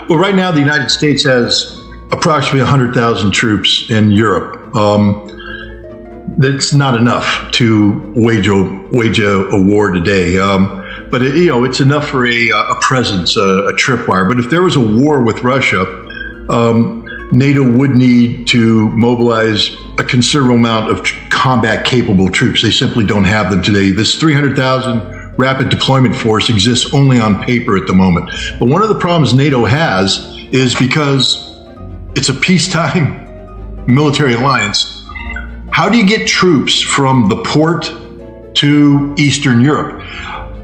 Well, right now the United States has approximately 100,000 troops in Europe. That's not enough to wage a war today. But it's enough for a presence, a tripwire. But if there was a war with Russia, NATO would need to mobilize a considerable amount of combat-capable troops. They simply don't have them today. This 300,000 rapid deployment force exists only on paper at the moment. But one of the problems NATO has is because it's a peacetime military alliance. How do you get troops from the port to Eastern Europe?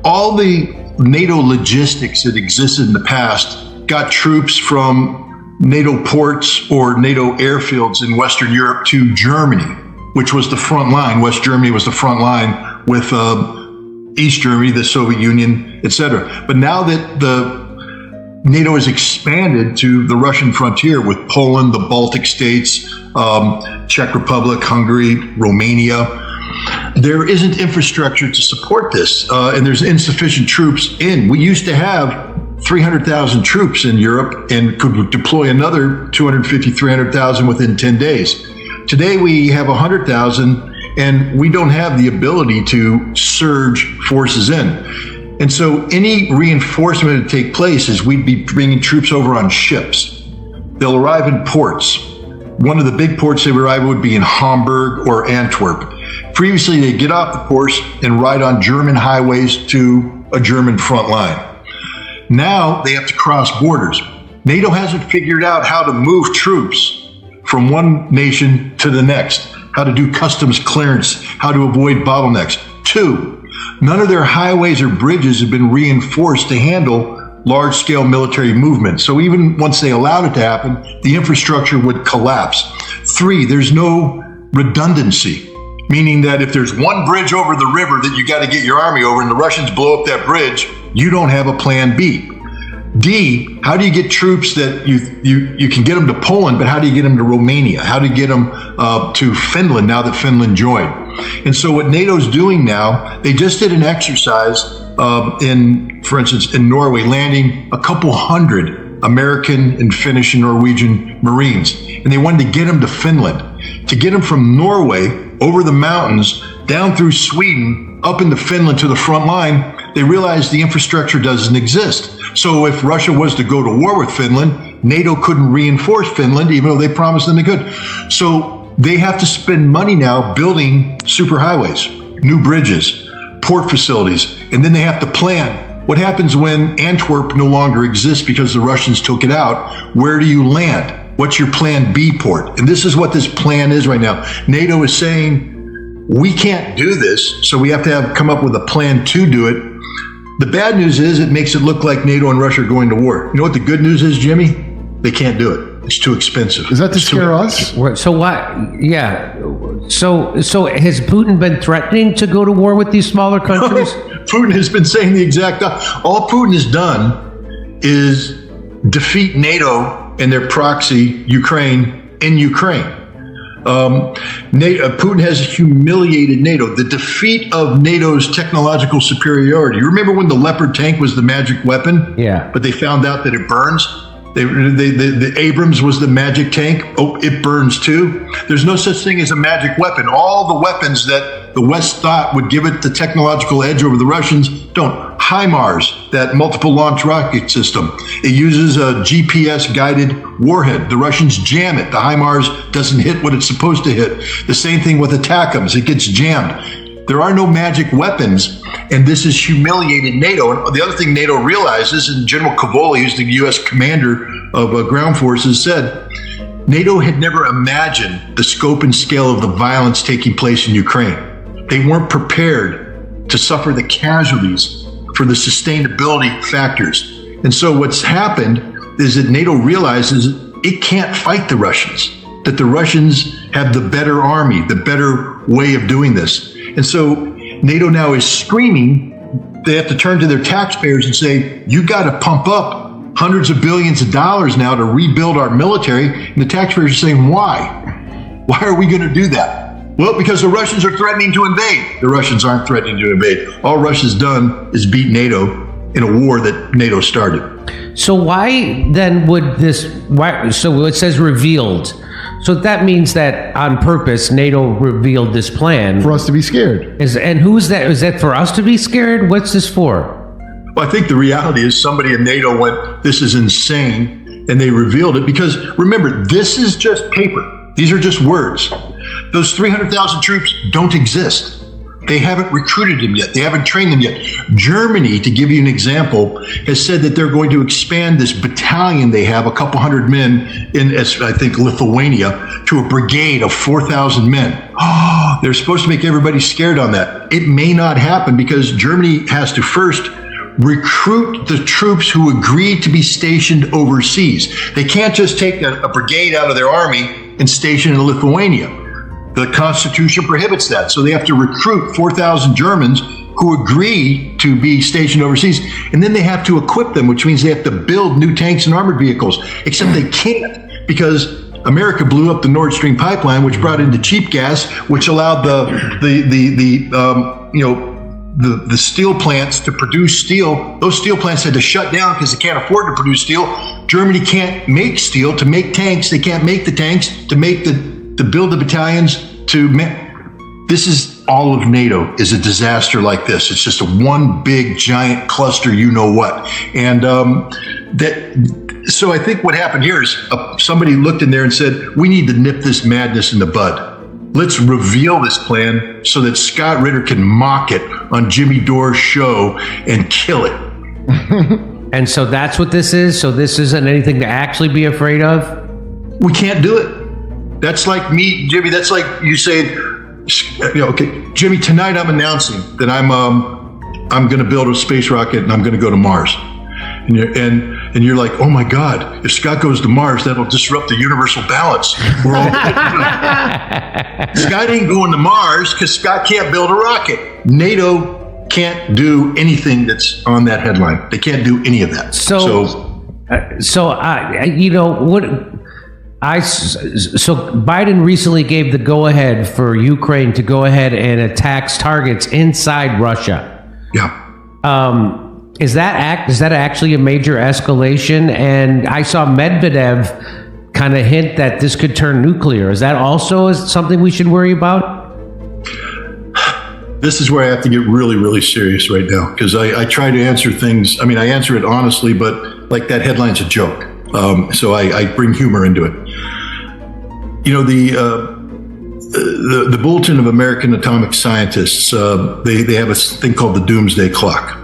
All the NATO logistics that existed in the past got troops from NATO ports or NATO airfields in Western Europe to Germany, which was the front line. West Germany was the front line with East Germany, the Soviet Union, etc. But now that the NATO has expanded to the Russian frontier with Poland, the Baltic states, Czech Republic, Hungary, Romania, there isn't infrastructure to support this, and there's insufficient troops in. We used to have 300,000 troops in Europe and could deploy another 250, 300,000 within 10 days. Today we have 100,000 and we don't have the ability to surge forces in. And so any reinforcement to take place is we'd be bringing troops over on ships. They'll arrive in ports. One of the big ports they would arrive would be in Hamburg or Antwerp. Previously, they'd get off the ports and ride on German highways to a German front line. Now they have to cross borders. NATO hasn't figured out how to move troops from one nation to the next, how to do customs clearance, how to avoid bottlenecks. 2, none of their highways or bridges have been reinforced to handle large-scale military movement. So even once they allowed it to happen, the infrastructure would collapse. 3, there's no redundancy, meaning that if there's one bridge over the river that you got to get your army over and the Russians blow up that bridge, you don't have a plan B. D, how do you get troops that you can get them to Poland, but how do you get them to Romania? How do you get them to Finland now that Finland joined? And so what NATO's doing now, they just did an exercise for instance, in Norway, landing a couple hundred American and Finnish and Norwegian Marines. And they wanted to get them to Finland, to get them from Norway over the mountains, down through Sweden, up into Finland to the front line. They realized the infrastructure doesn't exist. So if Russia was to go to war with Finland, NATO couldn't reinforce Finland, even though they promised them they could. So they have to spend money now building superhighways, new bridges, port facilities, and then they have to plan. What happens when Antwerp no longer exists because the Russians took it out? Where do you land? What's your plan B port? And this is what this plan is right now. NATO is saying, we can't do this, so we have to come up with a plan to do it. The bad news is it makes it look like NATO and Russia are going to war. You know what the good news is, Jimmy? They can't do it. It's too expensive. Is that to scare us? So what? Yeah. So has Putin been threatening to go to war with these smaller countries? Putin has been saying the exact opposite. All Putin has done is defeat NATO and their proxy, Ukraine, in Ukraine. Putin has humiliated NATO. The defeat of NATO's technological superiority. You remember when the Leopard tank was the magic weapon? Yeah. But they found out that it burns? The Abrams was the magic tank. Oh, it burns too. There's no such thing as a magic weapon. All the weapons that the West thought would give it the technological edge over the Russians don't. HIMARS, that multiple launch rocket system, it uses a GPS guided warhead. The Russians jam it. The HIMARS doesn't hit what it's supposed to hit. The same thing with ATACMS. It gets jammed. There are no magic weapons, and this has humiliated NATO. And the other thing NATO realizes, and General Cavoli, who's the U.S. commander of ground forces, said, NATO had never imagined the scope and scale of the violence taking place in Ukraine. They weren't prepared to suffer the casualties for the sustainability factors. And so what's happened is that NATO realizes it can't fight the Russians, that the Russians have the better army, the better way of doing this. And so NATO now is screaming. They have to turn to their taxpayers and say, you got to pump up hundreds of billions of dollars now to rebuild our military. And the taxpayers are saying, why? Why are we going to do that? Well, because the Russians are threatening to invade. The Russians aren't threatening to invade. All Russia's done is beat NATO in a war that NATO started. So why then would this? Why? So it says revealed. So that means that on purpose, NATO revealed this plan For us to be scared. And who's that? Is that for us to be scared? What's this for? Well, I think the reality is somebody in NATO went, this is insane, and they revealed it because, remember, this is just paper. These are just words. Those 300,000 troops don't exist. They haven't recruited them yet. They haven't trained them yet. Germany, to give you an example, has said that they're going to expand this battalion they have, a couple hundred men in, I think, Lithuania, to a brigade of 4,000 men. Oh, they're supposed to make everybody scared on that. It may not happen because Germany has to first recruit the troops who agreed to be stationed overseas. They can't just take a brigade out of their army and station in Lithuania. The Constitution prohibits that. So they have to recruit 4,000 Germans who agree to be stationed overseas. And then they have to equip them, which means they have to build new tanks and armored vehicles, except they can't because America blew up the Nord Stream pipeline, which brought in the cheap gas, which allowed the steel plants to produce steel. Those steel plants had to shut down because they can't afford to produce steel. Germany can't make steel to make tanks. They can't make the tanks to build the battalions this is all of NATO is a disaster like this. It's just a one big giant cluster, you know what. And so I think what happened here is somebody looked in there and said, we need to nip this madness in the bud. Let's reveal this plan so that Scott Ritter can mock it on Jimmy Dore's show and kill it. And so that's what this is? So this isn't anything to actually be afraid of? We can't do it. That's like me, Jimmy, that's like you saying, okay, Jimmy, tonight I'm announcing that I'm going to build a space rocket and I'm going to go to Mars. And you're like, oh my God, if Scott goes to Mars, that'll disrupt the universal balance. We're all Scott ain't going to Mars because Scott can't build a rocket. NATO can't do anything that's on that headline. They can't do any of that. So Biden recently gave the go-ahead for Ukraine to go ahead and attack targets inside Russia. Yeah. Is that actually a major escalation? And I saw Medvedev kind of hint that this could turn nuclear. Is that also something we should worry about? This is where I have to get really, really serious right now because I try to answer things. I mean, I answer it honestly, but like that headline's a joke. So I bring humor into it. You know, the Bulletin of American Atomic Scientists, they have a thing called the Doomsday Clock.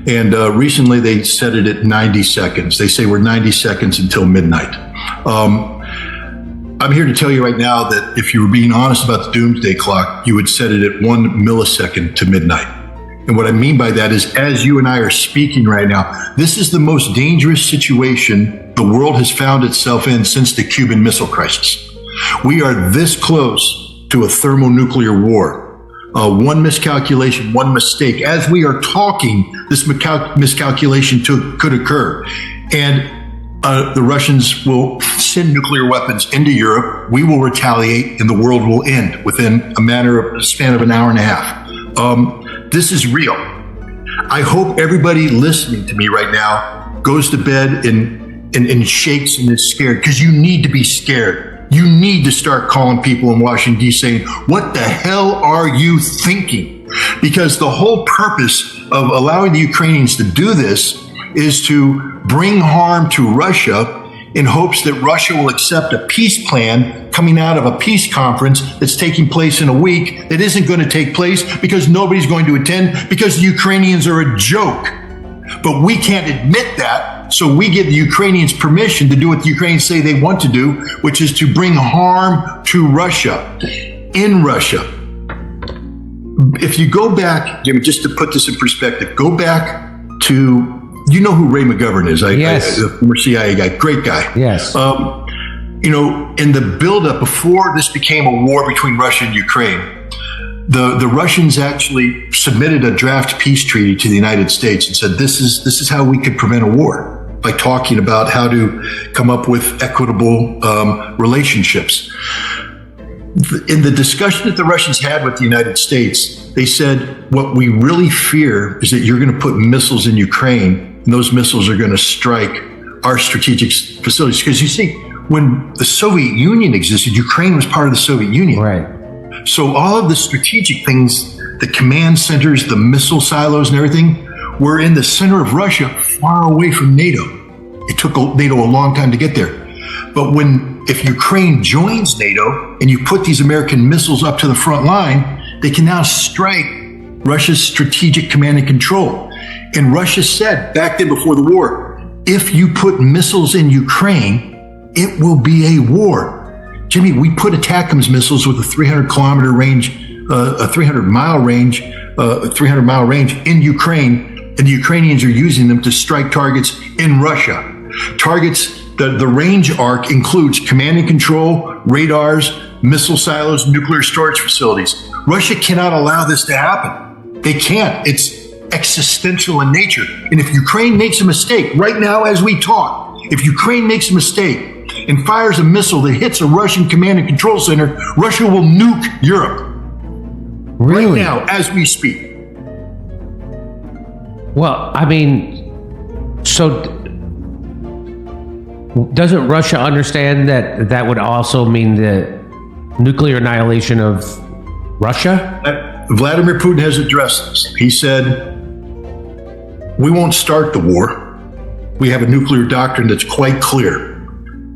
And recently they set it at 90 seconds. They say we're 90 seconds until midnight. I'm here to tell you right now that if you were being honest about the Doomsday Clock, you would set it at 1 millisecond to midnight. And what I mean by that is, as you and I are speaking right now, this is the most dangerous situation the world has found itself in since the Cuban Missile Crisis. We are this close to a thermonuclear war. One miscalculation, one mistake. As we are talking, this miscalculation could occur. And the Russians will send nuclear weapons into Europe. We will retaliate, and the world will end within a span of an hour and a half. This is real. I hope everybody listening to me right now goes to bed and shakes and is scared, because you need to be scared. You need to start calling people in Washington, D.C. saying, what the hell are you thinking? Because the whole purpose of allowing the Ukrainians to do this is to bring harm to Russia in hopes that Russia will accept a peace plan coming out of a peace conference that's taking place in a week that isn't going to take place because nobody's going to attend because the Ukrainians are a joke. But we can't admit that, so we give the Ukrainians permission to do what the Ukrainians say they want to do, which is to bring harm to Russia, in Russia. If you go back, Jimmy, just to put this in perspective, go back to, you know who Ray McGovern is, yes. The former CIA guy, great guy. Yes. You know, in the buildup before this became a war between Russia and Ukraine, the Russians actually submitted a draft peace treaty to the United States and said, this is how we could prevent a war, by talking about how to come up with equitable relationships. In the discussion that the Russians had with the United States, they said, what we really fear is that you're going to put missiles in Ukraine and those missiles are going to strike our strategic facilities. Because you see, when the Soviet Union existed, Ukraine was part of the Soviet Union. Right. So all of the strategic things, the command centers, the missile silos and everything, were in the center of Russia, far away from NATO. It took NATO a long time to get there. But if Ukraine joins NATO and you put these American missiles up to the front line, they can now strike Russia's strategic command and control. And Russia said back then before the war, if you put missiles in Ukraine, it will be a war. Jimmy, we put ATACMS missiles with a 300-kilometer range, a 300-mile range, 300-mile range in Ukraine, and the Ukrainians are using them to strike targets in Russia. Targets, the range arc includes command and control, radars, missile silos, nuclear storage facilities. Russia cannot allow this to happen. They can't. It's existential in nature. And if Ukraine makes a mistake, right now as we talk, if Ukraine makes a mistake and fires a missile that hits a Russian command and control center, Russia will nuke Europe. Really? Right now, as we speak. Well, I mean, so doesn't Russia understand that that would also mean the nuclear annihilation of Russia? Vladimir Putin has addressed this. He said, we won't start the war. We have a nuclear doctrine that's quite clear.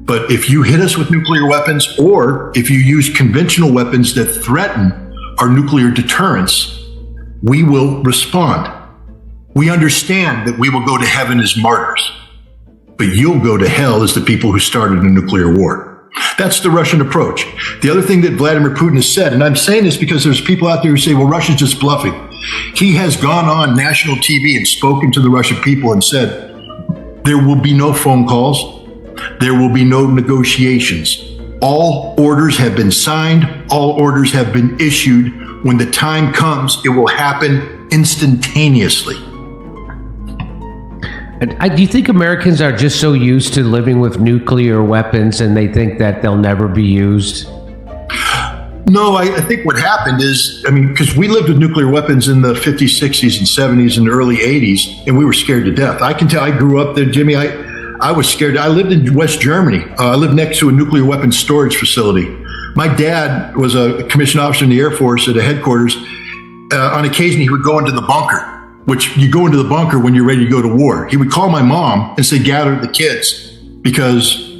But if you hit us with nuclear weapons, or if you use conventional weapons that threaten our nuclear deterrence, we will respond. We understand that we will go to heaven as martyrs, but you'll go to hell as the people who started a nuclear war. That's the Russian approach. The other thing that Vladimir Putin has said, and I'm saying this because there's people out there who say, well, Russia's just bluffing. He has gone on national TV and spoken to the Russian people and said, there will be no phone calls. There will be no negotiations. All orders have been signed. All orders have been issued. When the time comes, it will happen instantaneously. Do you think Americans are just so used to living with nuclear weapons and they think that they'll never be used? No, I think what happened is, because we lived with nuclear weapons in the 50s, 60s, and 70s and early 80s, and we were scared to death. I can tell, I grew up there, Jimmy. I was scared. I lived in West Germany. I lived next to a nuclear weapons storage facility. My dad was a commissioned officer in the Air Force at a headquarters. On occasion, he would go into the bunker, which you go into the bunker when you're ready to go to war. He would call my mom and say, gather the kids, because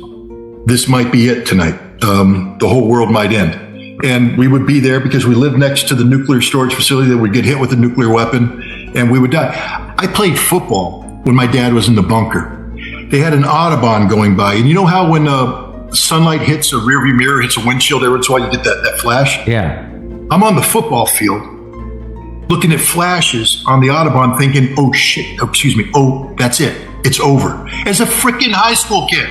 this might be it tonight. The whole world might end. And we would be there because we lived next to the nuclear storage facility that would get hit with a nuclear weapon and we would die. I played football when my dad was in the bunker. They had an Autobahn going by. And you know how when sunlight hits a rearview mirror, hits a windshield, every once in a while you get that flash? Yeah. I'm on the football field looking at flashes on the Autobahn thinking, oh shit, oh, that's it. It's over. As a freaking high school kid,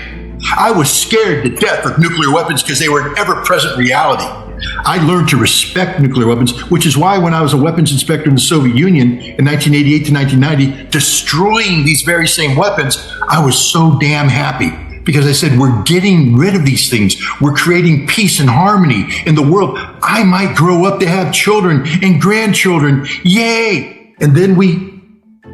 I was scared to death of nuclear weapons because they were an ever-present reality. I learned to respect nuclear weapons, which is why when I was a weapons inspector in the Soviet Union in 1988 to 1990, destroying these very same weapons, I was so damn happy because I said, we're getting rid of these things. We're creating peace and harmony in the world. I might grow up to have children and grandchildren. Yay! And then we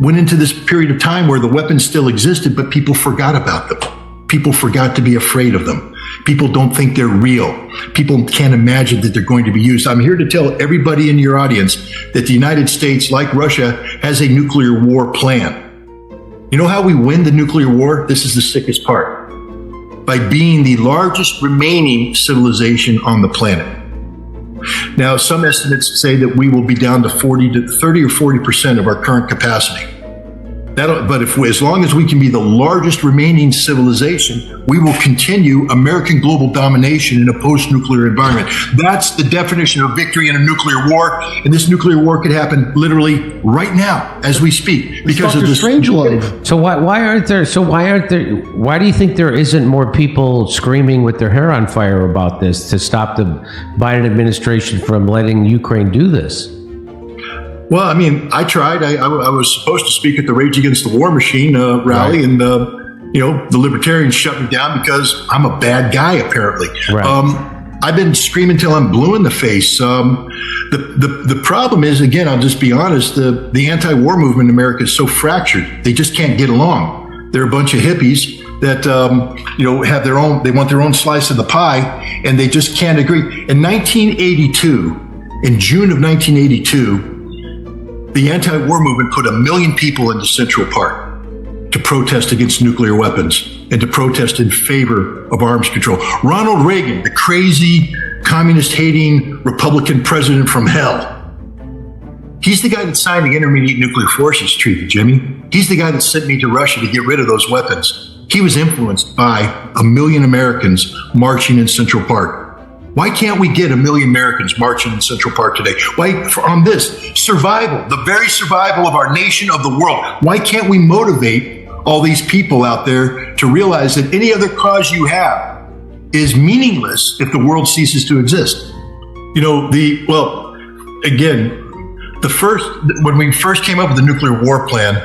went into this period of time where the weapons still existed, but people forgot about them. People forgot to be afraid of them. People don't think they're real. People can't imagine that they're going to be used. I'm here to tell everybody in your audience that the United States, like Russia, has a nuclear war plan. You know how we win the nuclear war? This is the sickest part. By being the largest remaining civilization on the planet. Now, some estimates say that we will be down to 30 or 40% of our current capacity. But as long as we can be the largest remaining civilization, we will continue American global domination in a post-nuclear environment. That's the definition of victory in a nuclear war. And this nuclear war could happen literally right now as we speak because of this. Strangelove. So why do you think there isn't more people screaming with their hair on fire about this to stop the Biden administration from letting Ukraine do this? Well, I tried. I was supposed to speak at the Rage Against the War Machine rally, right. And the libertarians shut me down because I'm a bad guy, apparently. Right. I've been screaming till I'm blue in the face. The problem is, again, I'll just be honest, the anti-war movement in America is so fractured. They just can't get along. They're a bunch of hippies that, have their own, they want their own slice of the pie, and they just can't agree. In 1982, in June of 1982, the anti-war movement put 1 million people into Central Park to protest against nuclear weapons and to protest in favor of arms control. Ronald Reagan, the crazy, communist-hating Republican president from hell, he's the guy that signed the Intermediate Nuclear Forces Treaty, Jimmy. He's the guy that sent me to Russia to get rid of those weapons. He was influenced by 1 million Americans marching in Central Park. Why can't we get 1 million Americans marching in Central Park today? Why, on this survival, the very survival of our nation, of the world, why can't we motivate all these people out there to realize that any other cause you have is meaningless if the world ceases to exist? When we first came up with the nuclear war plan,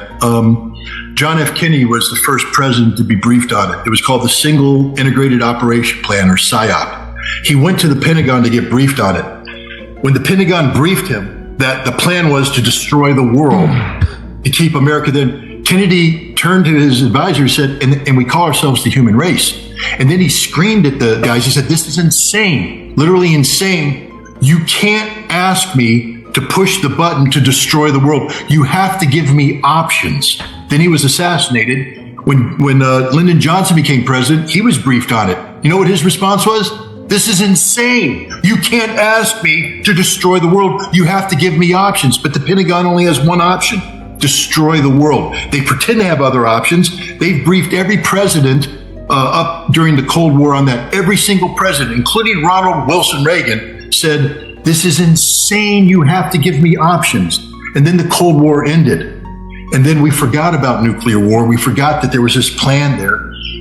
John F. Kennedy was the first president to be briefed on it. It was called the Single Integrated Operation Plan, or SIOP. He went to the Pentagon to get briefed on it. When the Pentagon briefed him that the plan was to destroy the world, to keep America, then Kennedy turned to his advisor and said, and we call ourselves the human race. And then he screamed at the guys. He said, this is insane, literally insane. You can't ask me to push the button to destroy the world. You have to give me options. Then he was assassinated. When Lyndon Johnson became president, he was briefed on it. You know what his response was? This is insane. You can't ask me to destroy the world. You have to give me options. But the Pentagon only has one option: destroy the world. They pretend to have other options. They've briefed every president up during the Cold War on that. Every single president, including Ronald Wilson Reagan, said, this is insane. You have to give me options. And then the Cold War ended. And then we forgot about nuclear war. We forgot that there was this plan there.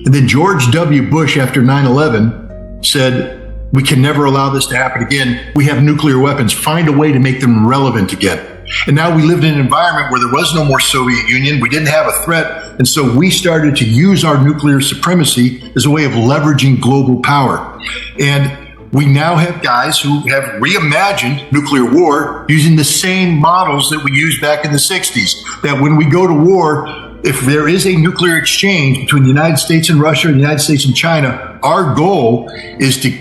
And then George W. Bush, after 9/11, said, we can never allow this to happen again. We have nuclear weapons. Find a way to make them relevant again. And now we lived in an environment where there was no more Soviet Union. We didn't have a threat. And so we started to use our nuclear supremacy as a way of leveraging global power. And we now have guys who have reimagined nuclear war using the same models that we used back in the 60s. That when we go to war, if there is a nuclear exchange between the United States and Russia and the United States and China, our goal is to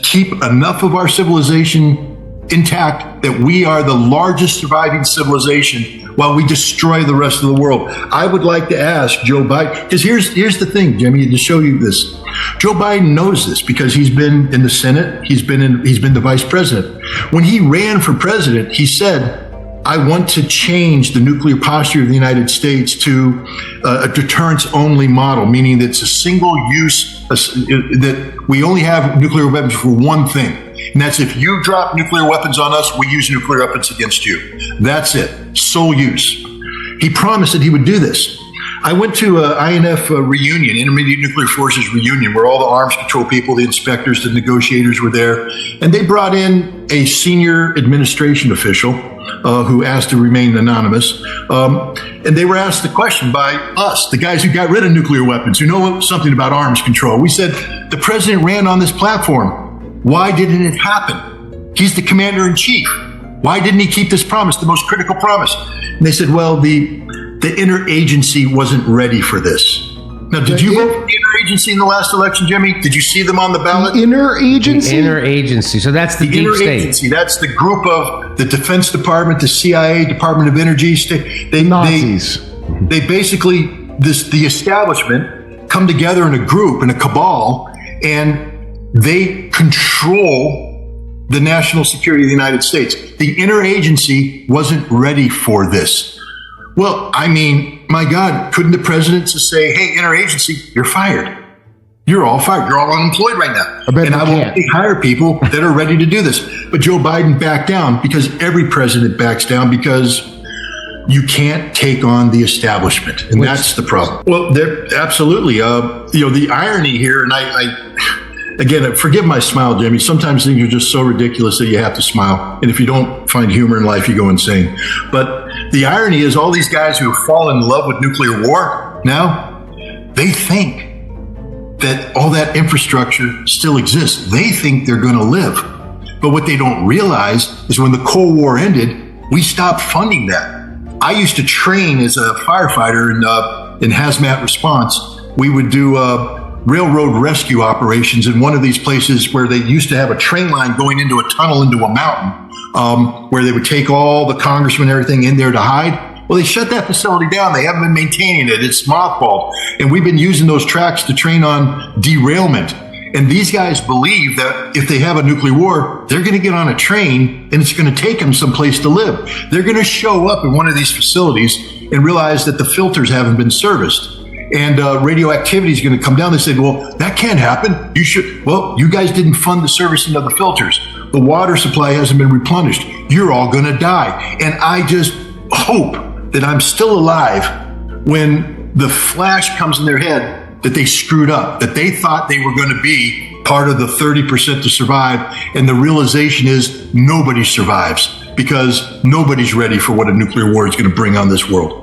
keep enough of our civilization intact that we are the largest surviving civilization while we destroy the rest of the world. I would like to ask Joe Biden, because here's the thing, Jimmy, to show you this. Joe Biden knows this because he's been in the Senate, he's been the vice president. When he ran for president, he said, I want to change the nuclear posture of the United States to a deterrence-only model, meaning that it's a single use, that we only have nuclear weapons for one thing. And that's if you drop nuclear weapons on us, we use nuclear weapons against you. That's it, sole use. He promised that he would do this. I went to an INF reunion, Intermediate Nuclear Forces reunion, where all the arms control people, the inspectors, the negotiators were there. And they brought in a senior administration official who asked to remain anonymous. And they were asked the question by us, the guys who got rid of nuclear weapons, who know something about arms control. We said, the president ran on this platform. Why didn't it happen? He's the commander in chief. Why didn't he keep this promise, the most critical promise? And they said, well, the interagency wasn't ready for this. Now, did you vote for the interagency in the last election, Jimmy? Did you see them on the ballot? Interagency? Interagency. So that's the deep interagency. state. That's the group of the Defense Department, the CIA, Department of Energy. Nazis. They basically, the establishment come together in a group, in a cabal, and they control the national security of the United States. The interagency wasn't ready for this. Well, I mean, my God, couldn't the president just say, hey, interagency, you're fired. You're all fired. You're all unemployed right now. And I will hire people that are ready to do this. But Joe Biden backed down because every president backs down because you can't take on the establishment. And that's the problem. Well, absolutely. The irony here, and again, forgive my smile, Jimmy. Sometimes things are just so ridiculous that you have to smile. And if you don't find humor in life, you go insane. But the irony is all these guys who have fallen in love with nuclear war now, they think that all that infrastructure still exists. They think they're going to live. But what they don't realize is when the Cold War ended, we stopped funding that. I used to train as a firefighter in hazmat response. We would do railroad rescue operations in one of these places where they used to have a train line going into a tunnel into a mountain, where they would take all the congressmen and everything in there to hide. Well, they shut that facility down. They haven't been maintaining it. It's mothballed. And we've been using those tracks to train on derailment. And these guys believe that if they have a nuclear war, they're going to get on a train and it's going to take them someplace to live. They're going to show up in one of these facilities and realize that the filters haven't been serviced. And radioactivity is going to come down. They say, well, that can't happen. You guys didn't fund the servicing of the filters. The water supply hasn't been replenished. You're all going to die. And I just hope that I'm still alive when the flash comes in their head that they screwed up, that they thought they were going to be part of the 30% to survive. And the realization is nobody survives because nobody's ready for what a nuclear war is going to bring on this world.